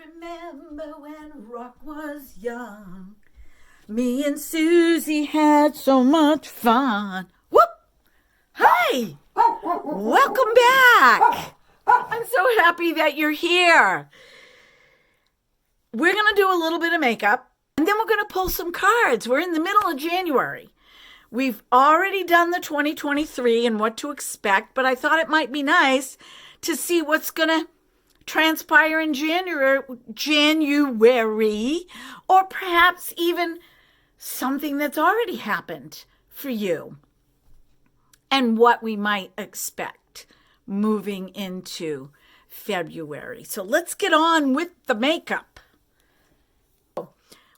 remember when Rock was young. Me and Susie had so much fun. Whoop! Hi! Welcome back! I'm so happy that you're here. We're going to do a little bit of makeup, and then we're going to pull some cards. We're in the middle of January. We've already done the 2023 and what to expect, but I thought it might be nice to see what's going to transpire in January, or perhaps even something that's already happened for you, and what we might expect moving into February. So let's get on with the makeup.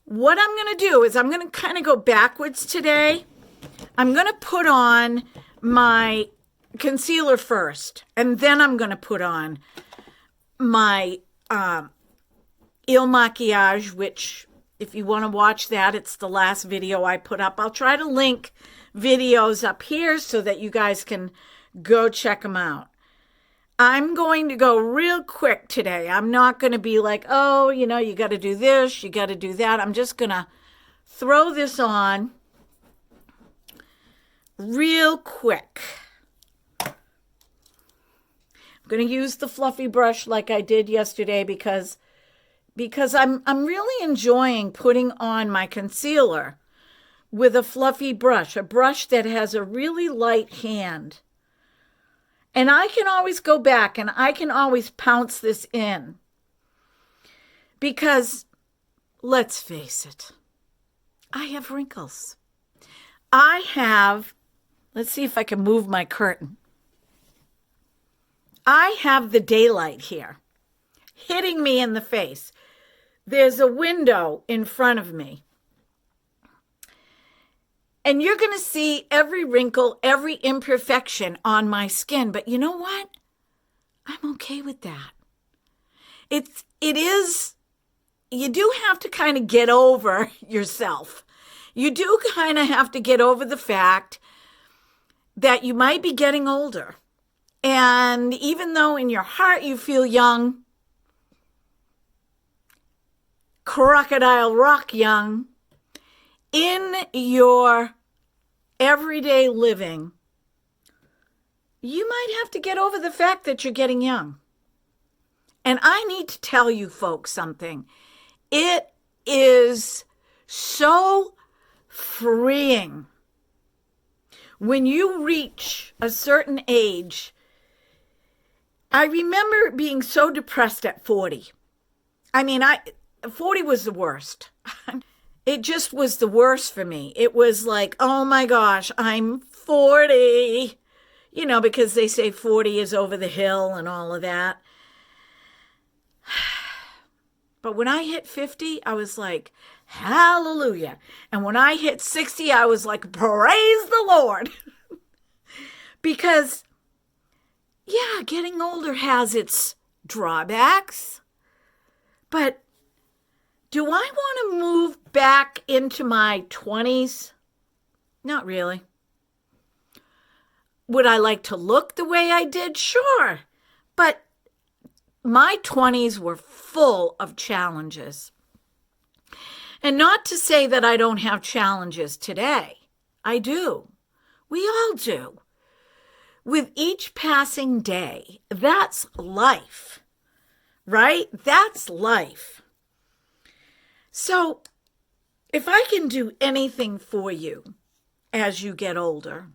What I'm going to do is I'm going to kind of go backwards today. I'm going to put on my concealer first, and then I'm going to put on my Il Makiage, which if you want to watch that, it's the last video I put up. I'll try to link videos up here so that you guys can go check them out. I'm going to go real quick today. I'm not going to be like, oh, you know, you got to do this, you got to do that. I'm just going to throw this on real quick. I'm going to use the fluffy brush like I did yesterday because I'm really enjoying putting on my concealer with a fluffy brush, a brush that has a really light hand. And I can always go back and I can always pounce this in. Because, let's face it, I have wrinkles. Let's see if I can move my curtain. I have the daylight here hitting me in the face. There's a window in front of me. And you're going to see every wrinkle, every imperfection on my skin. But you know what? I'm okay with that. It is, you do have to kind of get over yourself. You do kind of have to get over the fact that you might be getting older. And even though in your heart you feel young, crocodile rock young, in your everyday living, you might have to get over the fact that you're getting young. And I need to tell you folks something. It is so freeing when you reach a certain age. I remember being so depressed at 40. I mean, 40 was the worst. It just was the worst for me. It was like, oh my gosh, I'm 40. You know, because they say 40 is over the hill and all of that. But when I hit 50, I was like, hallelujah. And when I hit 60, I was like, praise the Lord. Because, yeah, getting older has its drawbacks. But do I want to move back into my 20s? Not really. Would I like to look the way I did? Sure. But my 20s were full of challenges. And not to say that I don't have challenges today. I do. We all do. With each passing day, that's life, right? That's life. So, if I can do anything for you as you get older,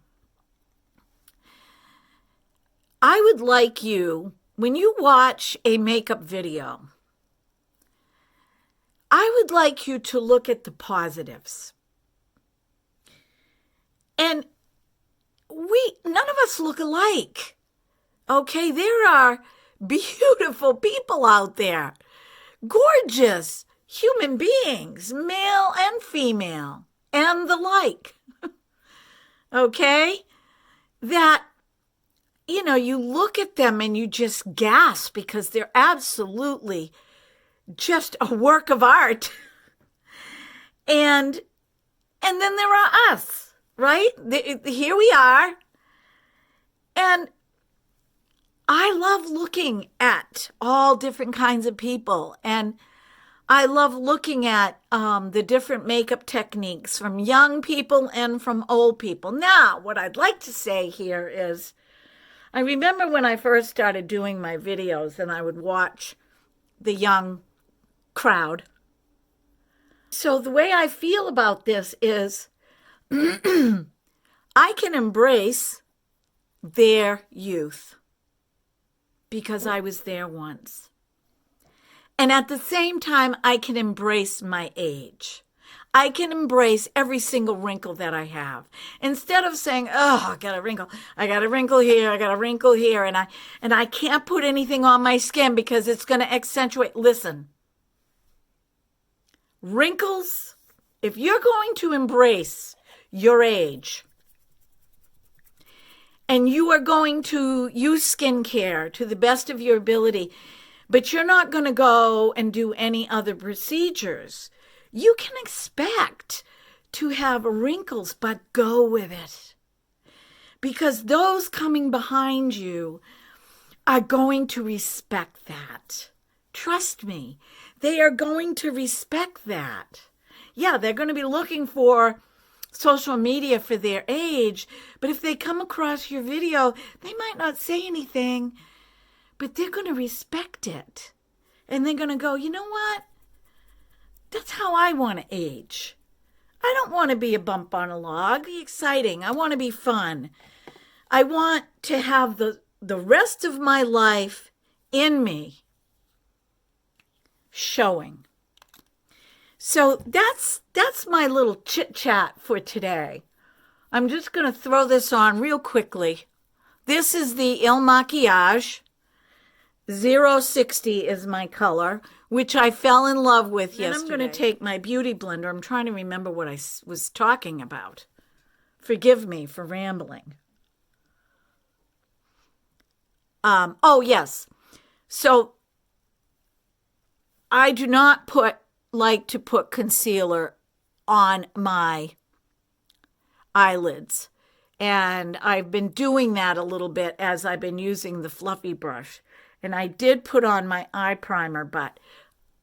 I would like you, when you watch a makeup video, I would like you to look at the positives. And none of us look alike. Okay, there are beautiful people out there, gorgeous human beings, male and female, and the like. Okay? That, you know, you look at them and you just gasp because they're absolutely just a work of art. And then there are us, right? Here we are. And I love looking at all different kinds of people, and I love looking at the different makeup techniques from young people and from old people. Now, what I'd like to say here is, I remember when I first started doing my videos and I would watch the young crowd. So the way I feel about this is I can embrace their youth because I was there once. And at the same time, I can embrace my age. I can embrace every single wrinkle that I have. Instead of saying, oh, I got a wrinkle here, I got a wrinkle here, and I can't put anything on my skin because it's going to accentuate. Listen, wrinkles, if you're going to embrace your age, and you are going to use skincare to the best of your ability, but you're not going to go and do any other procedures, you can expect to have wrinkles, but go with it. Because those coming behind you are going to respect that. Trust me, they are going to respect that. Yeah, they're going to be looking for social media for their age, but if they come across your video, they might not say anything, but they're going to respect it. And they're going to go, you know what? That's how I want to age. I don't want to be a bump on a log. Be exciting. I want to be fun. I want to have the rest of my life in me showing. So that's my little chit chat for today. I'm just going to throw this on real quickly. This is the Il Makiage 060 is my color, which I fell in love with yesterday. I'm going to take my beauty blender. I'm trying to remember what I was talking about. Forgive me for rambling. Oh, yes. So I do not like to put concealer on my eyelids. And I've been doing that a little bit as I've been using the fluffy brush. And I did put on my eye primer, but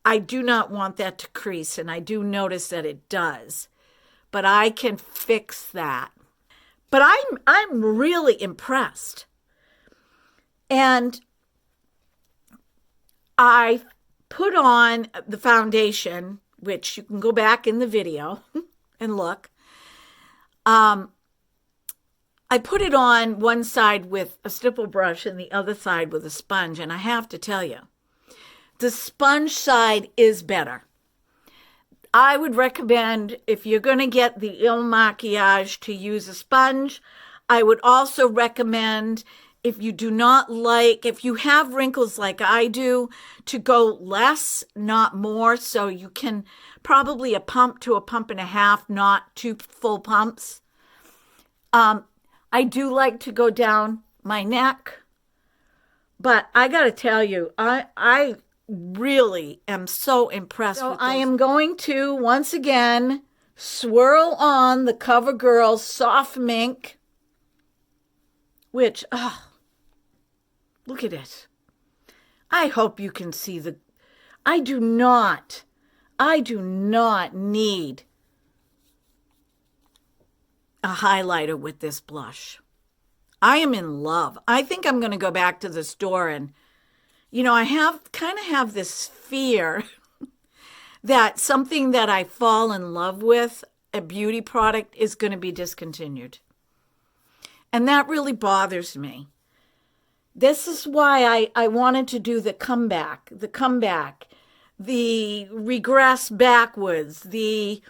I do not want that to crease, and I do notice that it does. But I can fix that. But I'm really impressed. And I put on the foundation, which you can go back in the video and look. I put it on one side with a stipple brush and the other side with a sponge. And I have to tell you, the sponge side is better. I would recommend, if you're going to get the Il Makiage, to use a sponge. I would also recommend, if you have wrinkles like I do, to go less, not more. So you can probably a pump to a pump and a half, not 2 full pumps. I do like to go down my neck, but I got to tell you, I really am so impressed with this. I am going to, once again, swirl on the CoverGirl Soft Mink, which, look at it. I hope you can see I do not need a highlighter with this blush. I am in love. I think I'm going to go back to the store and, I kind of have this fear that something that I fall in love with, a beauty product, is going to be discontinued. And that really bothers me. This is why I wanted to do the comeback, the regress backwards, the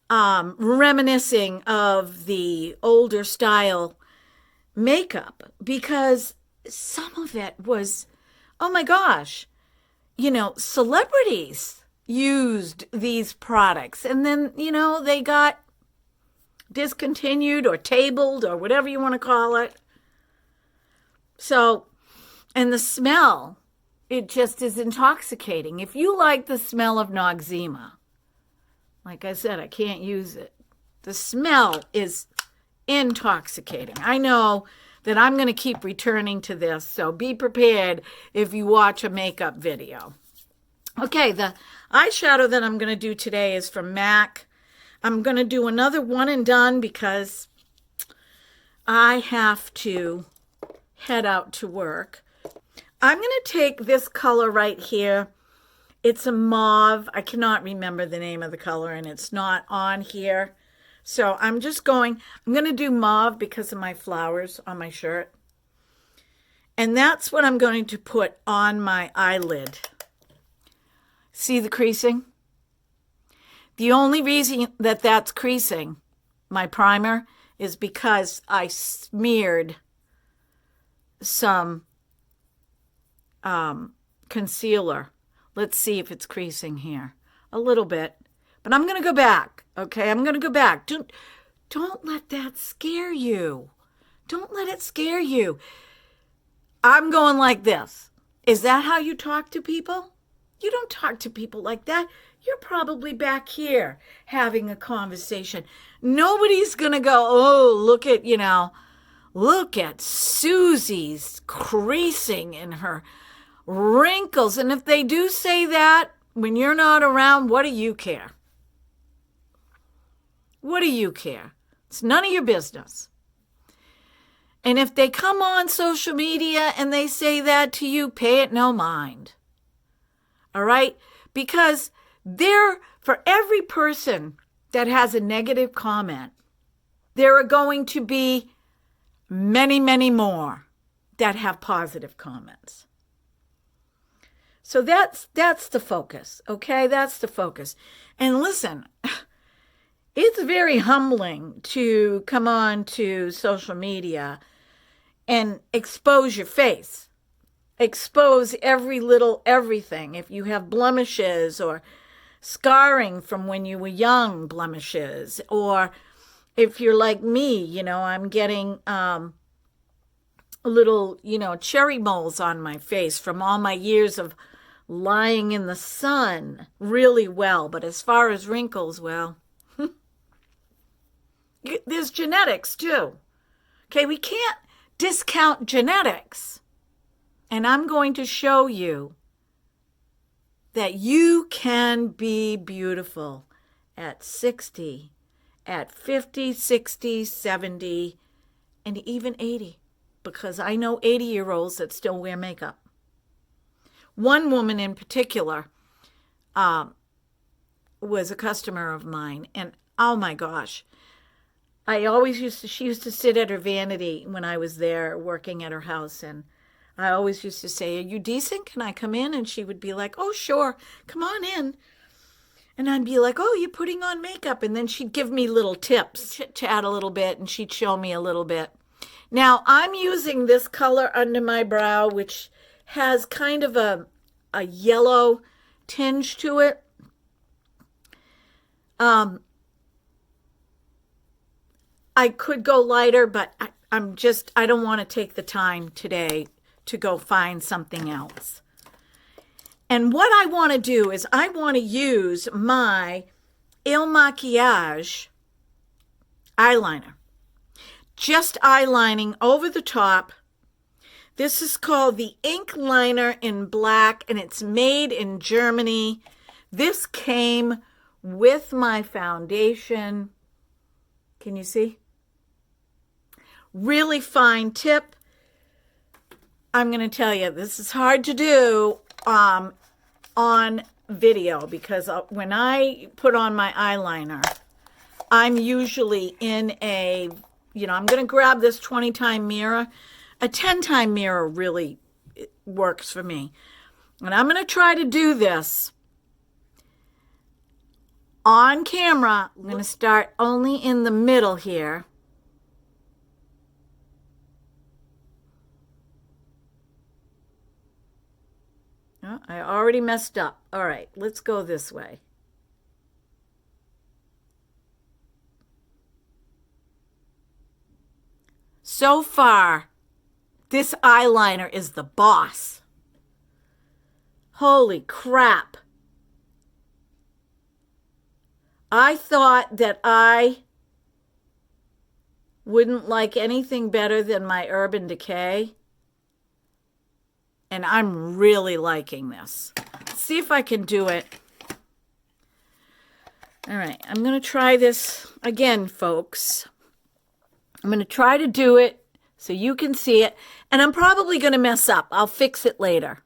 reminiscing of the older style makeup, because some of it was, oh my gosh, celebrities used these products and then, they got discontinued or tabled or whatever you want to call it. So, and the smell, it just is intoxicating. If you like the smell of Noxzema, like I said, I can't use it. The smell is intoxicating. I know that I'm going to keep returning to this. So be prepared if you watch a makeup video. Okay, the eyeshadow that I'm going to do today is from MAC. I'm going to do another one and done because I have to head out to work. I'm going to take this color right here. It's a mauve. I cannot remember the name of the color, and it's not on here. So I'm going to do mauve because of my flowers on my shirt. And that's what I'm going to put on my eyelid. See the creasing? The only reason that that's creasing, my primer, is because I smeared some concealer. Let's see if it's creasing here. A little bit. But I'm going to go back, okay? I'm going to go back. Don't let that scare you. Don't let it scare you. I'm going like this. Is that how you talk to people? You don't talk to people like that. You're probably back here having a conversation. Nobody's going to go, oh, look at Susie's creasing in her wrinkles. And if they do say that when you're not around, what do you care? What do you care? It's none of your business. And if they come on social media and they say that to you, pay it no mind. All right? Because for every person that has a negative comment, there are going to be many, many more that have positive comments. So that's the focus, okay? That's the focus. And listen, it's very humbling to come on to social media and expose your face. Expose every little everything. If you have blemishes or scarring from when you were young, blemishes, or if you're like me, I'm getting little, cherry moles on my face from all my years of lying in the sun really well. But as far as wrinkles, well, there's genetics too. Okay, we can't discount genetics. And I'm going to show you that you can be beautiful at 60, at 50, 60, 70, and even 80. Because I know 80-year-olds that still wear makeup. One woman in particular was a customer of mine. And oh my gosh, she used to sit at her vanity when I was there working at her house. And I always used to say, are you decent? Can I come in? And she would be like, oh, sure. Come on in. And I'd be like, oh, you're putting on makeup. And then she'd give me little tips, chit-chat a little bit, and she'd show me a little bit. Now, I'm using this color under my brow, which has kind of a yellow tinge to it. I could go lighter, but I don't want to take the time today to go find something else. And what I want to do is I want to use my Il Makiage eyeliner. Just eyelining over the top. This is called the Ink Liner in Black, and it's made in Germany. This came with my foundation. Can you see? Really fine tip. I'm going to tell you, this is hard to do on video because when I put on my eyeliner, I'm usually in I'm going to grab this 20-time mirror. A 10-time mirror really works for me. And I'm going to try to do this on camera. I'm going to start only in the middle here. Oh, I already messed up. All right, let's go this way. So far, this eyeliner is the boss. Holy crap. I thought that I wouldn't like anything better than my Urban Decay. And I'm really liking this. Let's see if I can do it. All right, I'm going to try this again, folks. I'm going to try to do it so you can see it. And I'm probably going to mess up. I'll fix it later.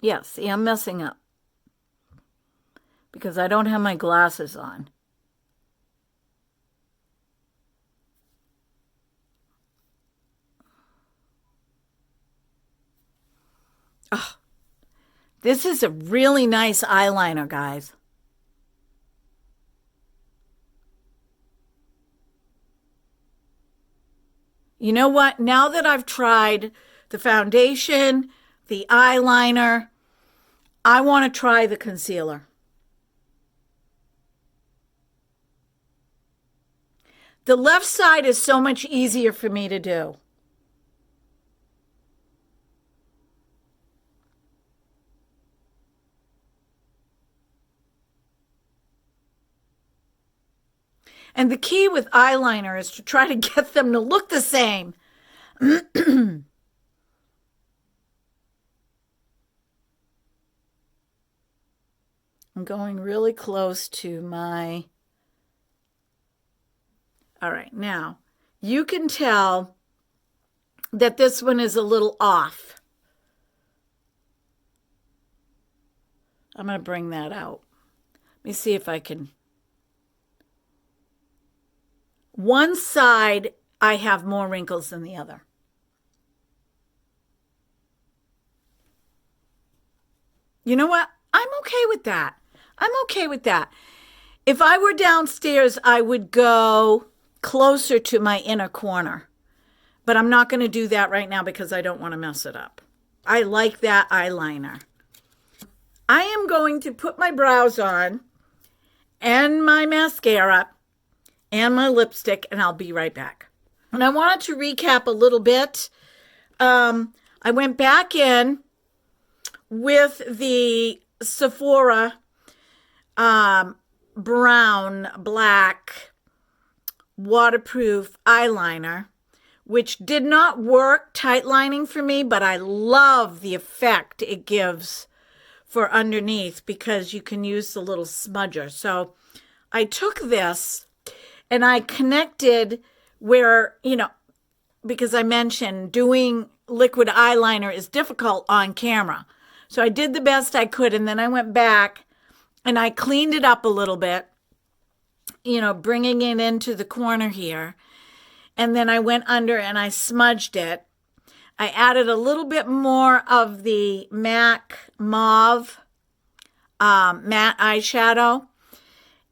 Yeah, see, I'm messing up because I don't have my glasses on. Oh, this is a really nice eyeliner, guys. You know what? Now that I've tried the foundation, the eyeliner, I want to try the concealer. The left side is so much easier for me to do. And the key with eyeliner is to try to get them to look the same. I'm going really close to my... All right, now you can tell that this one is a little off. I'm going to bring that out. Let me see if I can... One side, I have more wrinkles than the other. You know what? I'm okay with that. I'm okay with that. If I were downstairs, I would go closer to my inner corner. But I'm not going to do that right now because I don't want to mess it up. I like that eyeliner. I am going to put my brows on and my mascara and my lipstick, and I'll be right back. And I wanted to recap a little bit. I went back in with the Sephora brown, black, waterproof eyeliner, which did not work tight lining for me, but I love the effect it gives for underneath because you can use the little smudger. So I took this and I connected where, because I mentioned doing liquid eyeliner is difficult on camera. So I did the best I could, and then I went back and I cleaned it up a little bit, bringing it into the corner here. And then I went under and I smudged it. I added a little bit more of the MAC Mauve matte eyeshadow.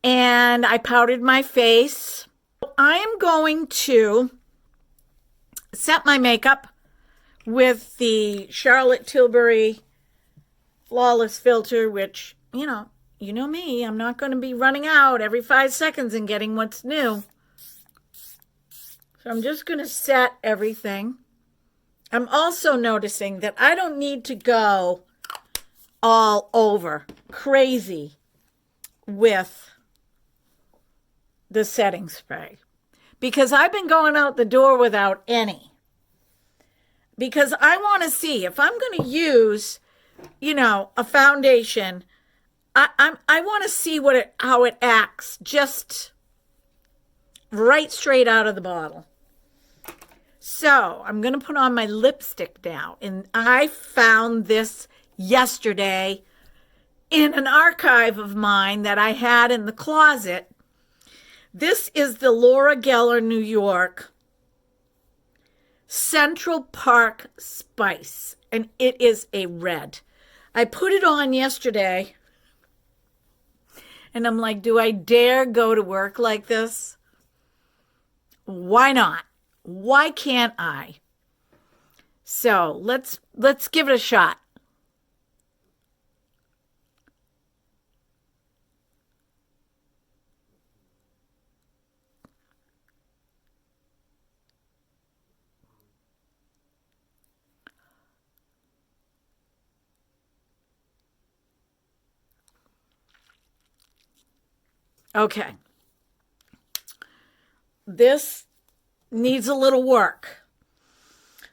And I powdered my face. I am going to set my makeup with the Charlotte Tilbury Flawless Filter, which, you know me, I'm not going to be running out every 5 seconds and getting what's new. So I'm just going to set everything. I'm also noticing that I don't need to go all over crazy with the setting spray because I've been going out the door without any, because I want to see if I'm going to use, a foundation. I want to see how it acts just right straight out of the bottle. So I'm going to put on my lipstick now, and I found this yesterday in an archive of mine that I had in the closet. This is the Laura Geller, New York Central Park Spice, and it is a red. I put it on yesterday, and I'm like, do I dare go to work like this? Why not? Why can't I? So let's give it a shot. Okay. This needs a little work.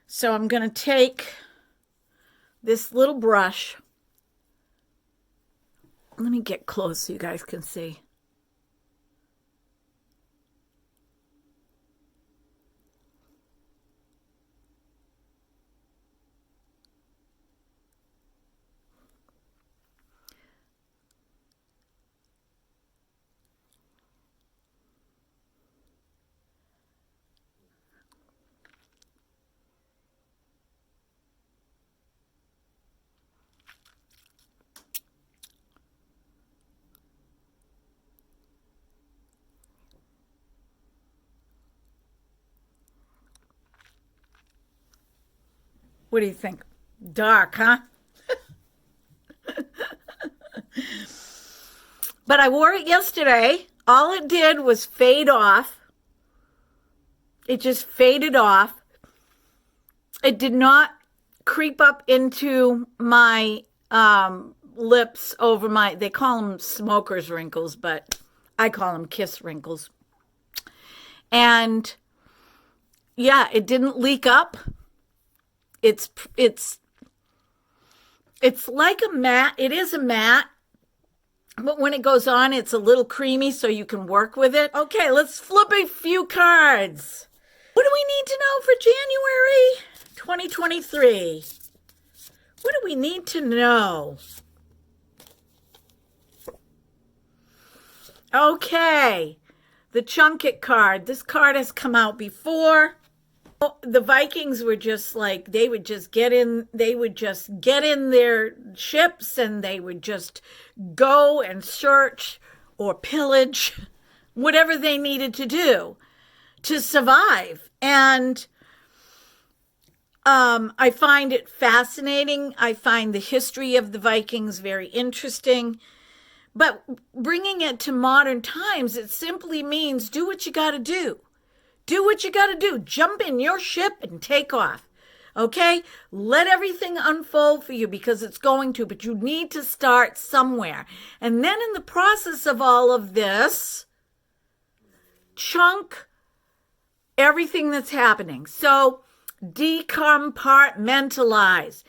So I'm going to take this little brush. Let me get close so you guys can see. What do you think? Dark, huh? But I wore it yesterday. All it did was fade off. It just faded off. It did not creep up into my lips over my, they call them smoker's wrinkles, but I call them kiss wrinkles. And yeah, it didn't leak up. It's like a matte. It is a matte, but when it goes on, it's a little creamy, so you can work with it. Okay, let's flip a few cards. What do we need to know for January 2023? What do we need to know? Okay, the Chunk It card. This card has come out before. The Vikings were just like, they would just get in their ships and they would just go and search or pillage whatever they needed to do to survive. And I find it fascinating. I find the history of the Vikings very interesting. But bringing it to modern times, it simply means do what you got to do. Do what you got to do. Jump in your ship and take off. Okay? Let everything unfold for you because it's going to, but you need to start somewhere. And then in the process of all of this, chunk everything that's happening. So decompartmentalize.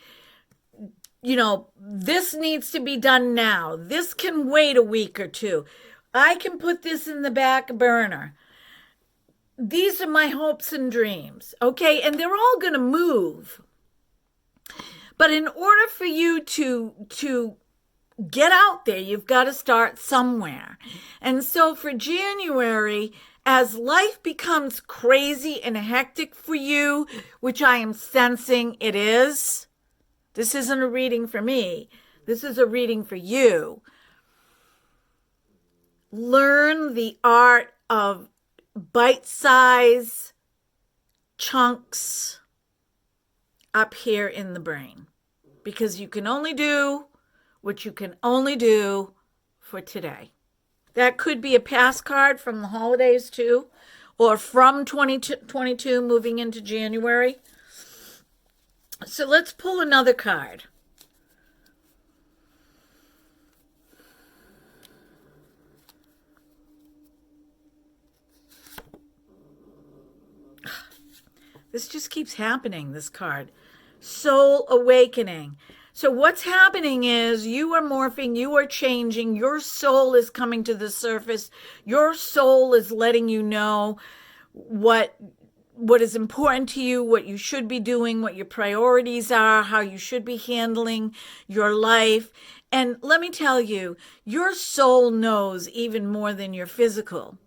You know, this needs to be done now. This can wait a week or two. I can put this in the back burner. These are my hopes and dreams, okay? And they're all going to move. But in order for you to get out there, you've got to start somewhere. And so for January, as life becomes crazy and hectic for you, which I am sensing it is, this isn't a reading for me. This is a reading for you. Learn the art of bite-size chunks up here in the brain, because you can only do what you can only do for today. That could be a past card from the holidays too, or from 2022 moving into January. So let's pull another card. This just keeps happening, this card. Soul awakening. So what's happening is you are morphing, you are changing, your soul is coming to the surface. Your soul is letting you know what is important to you, what you should be doing, what your priorities are, how you should be handling your life. And let me tell you, your soul knows even more than your physical.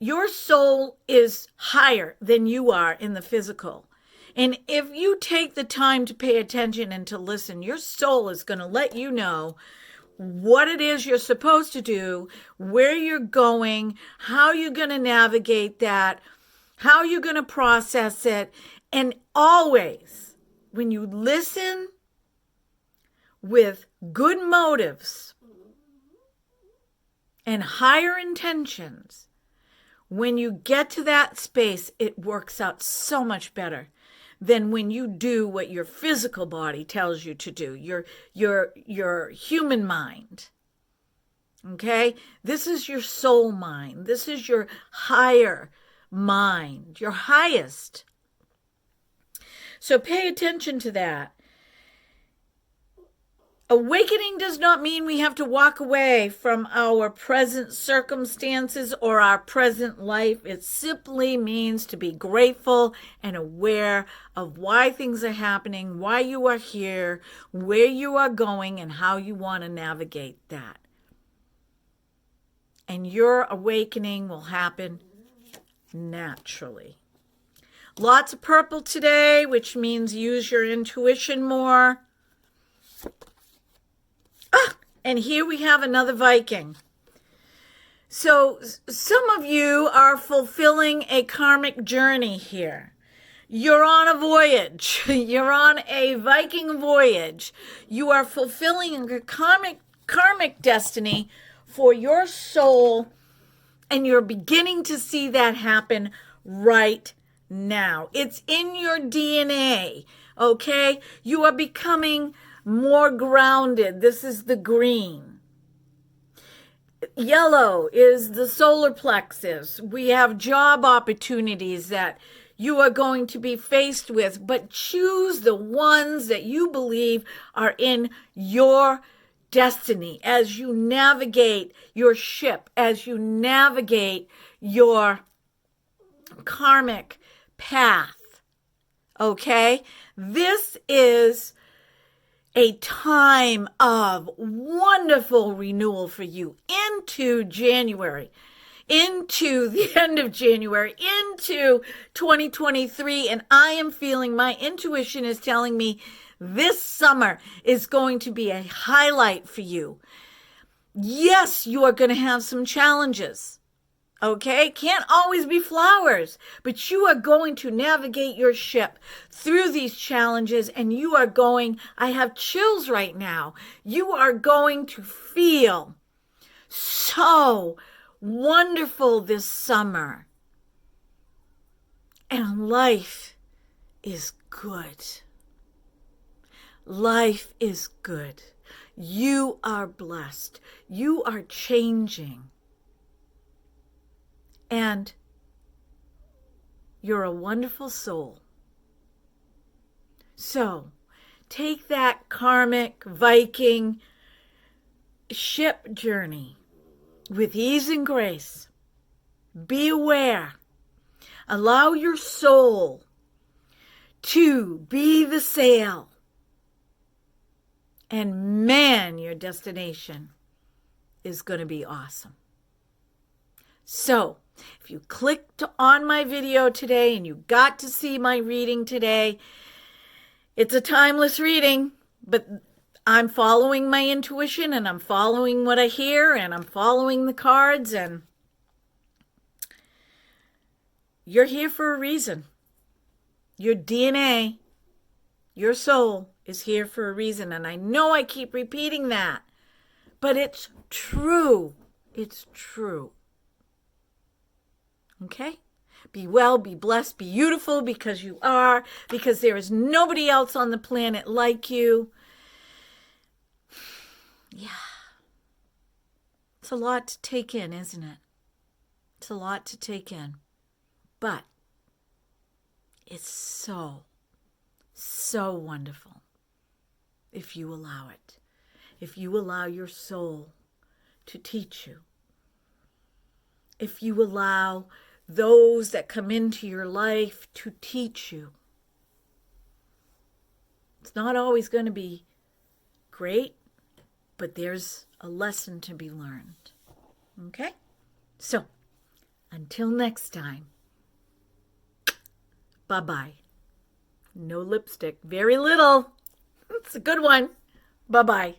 Your soul is higher than you are in the physical. And if you take the time to pay attention and to listen, your soul is going to let you know what it is you're supposed to do, where you're going, how you're going to navigate that, how you're going to process it. And always, when you listen with good motives and higher intentions, when you get to that space, it works out so much better than when you do what your physical body tells you to do, your human mind. Okay? This is your soul mind. This is your higher mind, your highest. So pay attention to that. Awakening does not mean we have to walk away from our present circumstances or our present life. It simply means to be grateful and aware of why things are happening, why you are here, where you are going, and how you want to navigate that. And your awakening will happen naturally. Lots of purple today, which means use your intuition more. And here we have another Viking. So some of you are fulfilling a karmic journey here. You're on a voyage. You're on a Viking voyage. You are fulfilling a karmic destiny for your soul, and you're beginning to see that happen right now. It's in your DNA, okay? You are becoming more grounded. This is the green. Yellow is the solar plexus. We have job opportunities that you are going to be faced with, but choose the ones that you believe are in your destiny as you navigate your ship, as you navigate your karmic path. Okay? This is a time of wonderful renewal for you into January, into the end of January, into 2023. And I am feeling, my intuition is telling me this summer is going to be a highlight for you. Yes, you are going to have some challenges. Okay, can't always be flowers, but you are going to navigate your ship through these challenges, and you are going, I have chills right now, you are going to feel so wonderful this summer. And life is good. Life is good. You are blessed. You are changing. And you're a wonderful soul. So take that karmic Viking ship journey with ease and grace. Be aware. Allow your soul to be the sail. And man, your destination is going to be awesome. So, if you clicked on my video today and you got to see my reading today, it's a timeless reading, but I'm following my intuition and I'm following what I hear and I'm following the cards, and you're here for a reason. Your DNA, your soul is here for a reason. And I know I keep repeating that, but it's true. It's true. Okay? Be well, be blessed, be beautiful, because you are, because there is nobody else on the planet like you. Yeah. It's a lot to take in, isn't it? It's a lot to take in. But it's so, so wonderful if you allow it. If you allow your soul to teach you. If you allow those that come into your life to teach you. It's not always going to be great, but there's a lesson to be learned. Okay? So, until next time, bye-bye. No lipstick. Very little. It's a good one. Bye-bye.